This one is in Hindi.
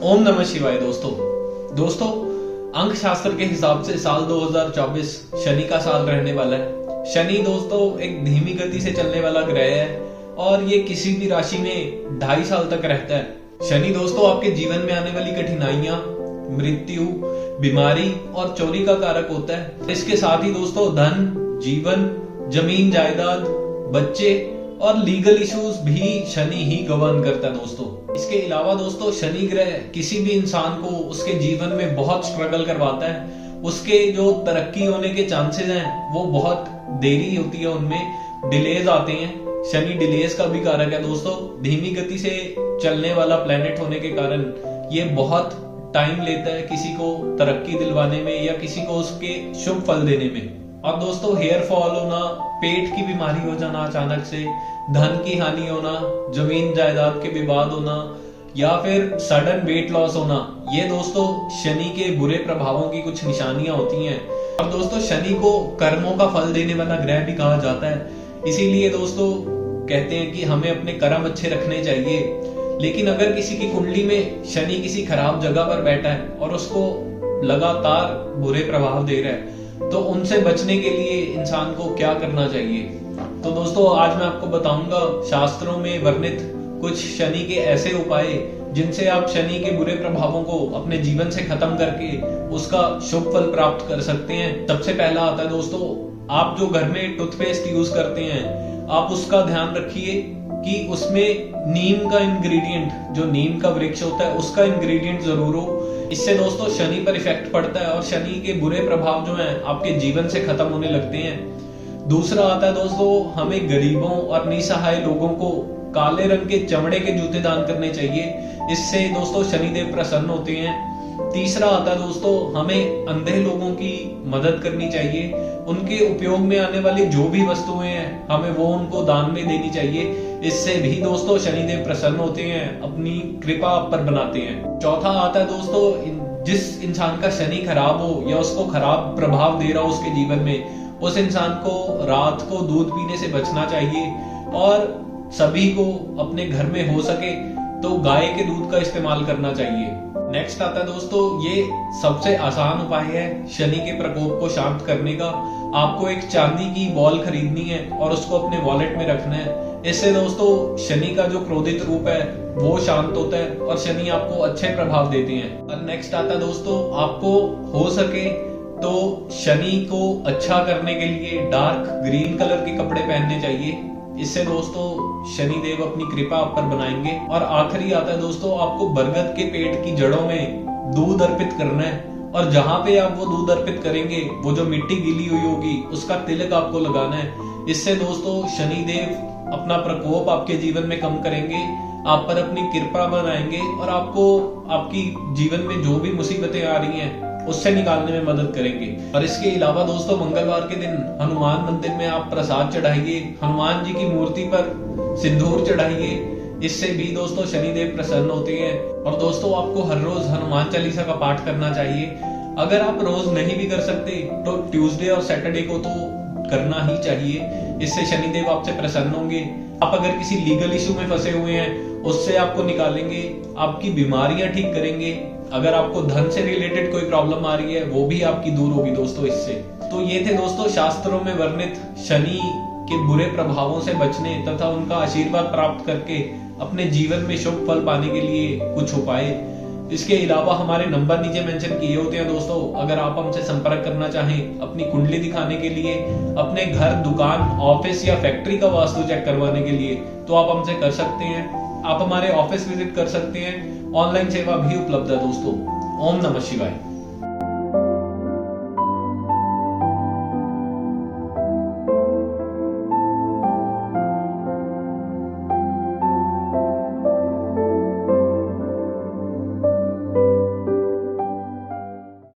ओम नमः शिवाय। दोस्तों अंक शास्त्र के हिसाब से साल 2024 शनि का साल रहने वाला है। शनि दोस्तों एक धीमी गति से चलने वाला ग्रह है और ये किसी भी राशि में 2.5 साल तक रहता है। शनि दोस्तों आपके जीवन में आने वाली कठिनाइयां, मृत्यु, बीमारी और चोरी का कारक होता है। इसके साथ ही दोस्तों धन, जीवन, जमीन जायदाद, बच्चे और लीगल इश्यूज भी शनि ही गवर्न करता है दोस्तों। इसके अलावा दोस्तों शनि ग्रह किसी भी इंसान को उसके जीवन में बहुत स्ट्रगल करवाता है। उसके जो तरक्की होने के चांसेस हैं वो बहुत देरी होती है, उनमें डिलेज आते हैं। शनि डिलेज का भी कारक है दोस्तों। धीमी गति से चलने वाला प्लेनेट होने के कारण ये बहुत टाइम लेता है किसी को तरक्की दिलवाने में या किसी को उसके शुभ फल देने में। और दोस्तों हेयर फॉल होना, पेट की बीमारी हो जाना अचानक से, धन की हानि होना, जमीन जायदाद के विवाद होना या फिर सडन वेट लॉस होना, ये दोस्तों शनि के बुरे प्रभावों की कुछ निशानियां होती हैं। और दोस्तों शनि को कर्मों का फल देने वाला ग्रह भी कहा जाता है। इसीलिए दोस्तों कहते हैं कि हमें अपने कर्म अच्छे रखने चाहिए। लेकिन अगर किसी की कुंडली में शनि किसी खराब जगह पर बैठा है और उसको लगातार बुरे प्रभाव दे रहा है, तो उनसे बचने के लिए इंसान को क्या करना चाहिए। तो दोस्तों आज मैं आपको बताऊंगा शास्त्रों में वर्णित कुछ शनि के ऐसे उपाय जिनसे आप शनि के बुरे प्रभावों को अपने जीवन से खत्म करके उसका शुभ फल प्राप्त कर सकते हैं। सबसे पहला आता है दोस्तों, आप जो घर में टूथपेस्ट यूज करते हैं आप उसका ध्यान रखिए कि उसमें नीम का इंग्रेडिएंट, जो नीम का वृक्ष होता है उसका इंग्रेडिएंट जरूर हो। इससे दोस्तों शनि पर इफेक्ट पड़ता है और शनि के बुरे प्रभाव जो हैं आपके जीवन से खत्म होने लगते हैं। दूसरा आता है दोस्तों, हमें गरीबों और निसहाय लोगों को काले रंग के चमड़े के जूते दान करने चाहिए। इससे दोस्तों शनिदेव प्रसन्न होते हैं। तीसरा आता है दोस्तों, हमें अंधे लोगों की मदद करनी चाहिए। उनके उपयोग में आने वाली जो भी वस्तुएं हैं हमें वो उनको दान में देनी चाहिए। इससे भी दोस्तों शनिदेव प्रसन्न होते हैं, अपनी कृपा आप पर बनाते हैं। चौथा आता है दोस्तों, जिस इंसान का शनि खराब हो या उसको खराब प्रभाव दे रहा हो उसके जीवन में, उस इंसान को रात को दूध पीने से बचना चाहिए और सभी को अपने घर में हो सके तो गाय के दूध का इस्तेमाल करना चाहिए। नेक्स्ट आता है दोस्तों, ये सबसे आसान उपाय है शनि के प्रकोप को शांत करने का। आपको एक चांदी की बॉल खरीदनी है और उसको अपने वॉलेट में रखना है। इससे दोस्तों शनि का जो क्रोधित रूप है वो शांत होता है और शनि आपको अच्छे प्रभाव देते हैं। और नेक्स्ट आता है दोस्तों, आपको हो सके तो शनि को अच्छा करने के लिए डार्क ग्रीन कलर के कपड़े पहनने चाहिए। इससे दोस्तों शनिदेव अपनी कृपा आप पर बनाएंगे। और आखिरी आता है दोस्तों, आपको बरगद के पेड़ की जड़ों में दूध अर्पित करना है और जहां पे आप वो दूध अर्पित करेंगे वो जो मिट्टी गीली हुई होगी उसका तिलक आपको लगाना है। इससे दोस्तों शनिदेव अपना प्रकोप आपके जीवन में कम करेंगे, आप पर अपनी कृपा बनाएंगे और आपको आपकी जीवन में जो भी मुसीबतें आ रही हैं उससे निकालने में मदद करेंगे। और इसके अलावा दोस्तों मंगलवार के दिन हनुमान मंदिर में आप प्रसाद चढ़ाइए, हनुमान जी की मूर्ति पर सिंदूर चढ़ाइए। इससे भी दोस्तों शनिदेव प्रसन्न होते हैं। और दोस्तों आपको हर रोज हनुमान चालीसा का पाठ करना चाहिए। अगर आप रोज नहीं भी कर सकते तो ट्यूसडे और सैटरडे को तो करना ही चाहिए। इससे शनिदेव आपसे प्रसन्न होंगे। आप अगर किसी लीगल इशू में फंसे हुए हैं उससे आपको निकालेंगे, आपकी बीमारियां ठीक करेंगे। अगर आपको धन से रिलेटेड कोई प्रॉब्लम आ रही है वो भी आपकी दूर होगी दोस्तों इससे। तो ये थे दोस्तों शास्त्रों में वर्णित शनि के बुरे प्रभावों से बचने तथा उनका आशीर्वाद प्राप्त करके अपने जीवन में शुभ फल पाने के लिए कुछ उपाय। इसके अलावा हमारे नंबर नीचे मेंशन किए होते हैं दोस्तों। अगर आप हमसे संपर्क करना चाहें अपनी कुंडली दिखाने के लिए, अपने घर, दुकान, ऑफिस या फैक्ट्री का वास्तु चेक करवाने के लिए, तो आप हमसे कर सकते हैं। आप हमारे ऑफिस विजिट कर सकते हैं। ऑनलाइन सेवा भी उपलब्ध है दोस्तों। ओम नमः शिवाय।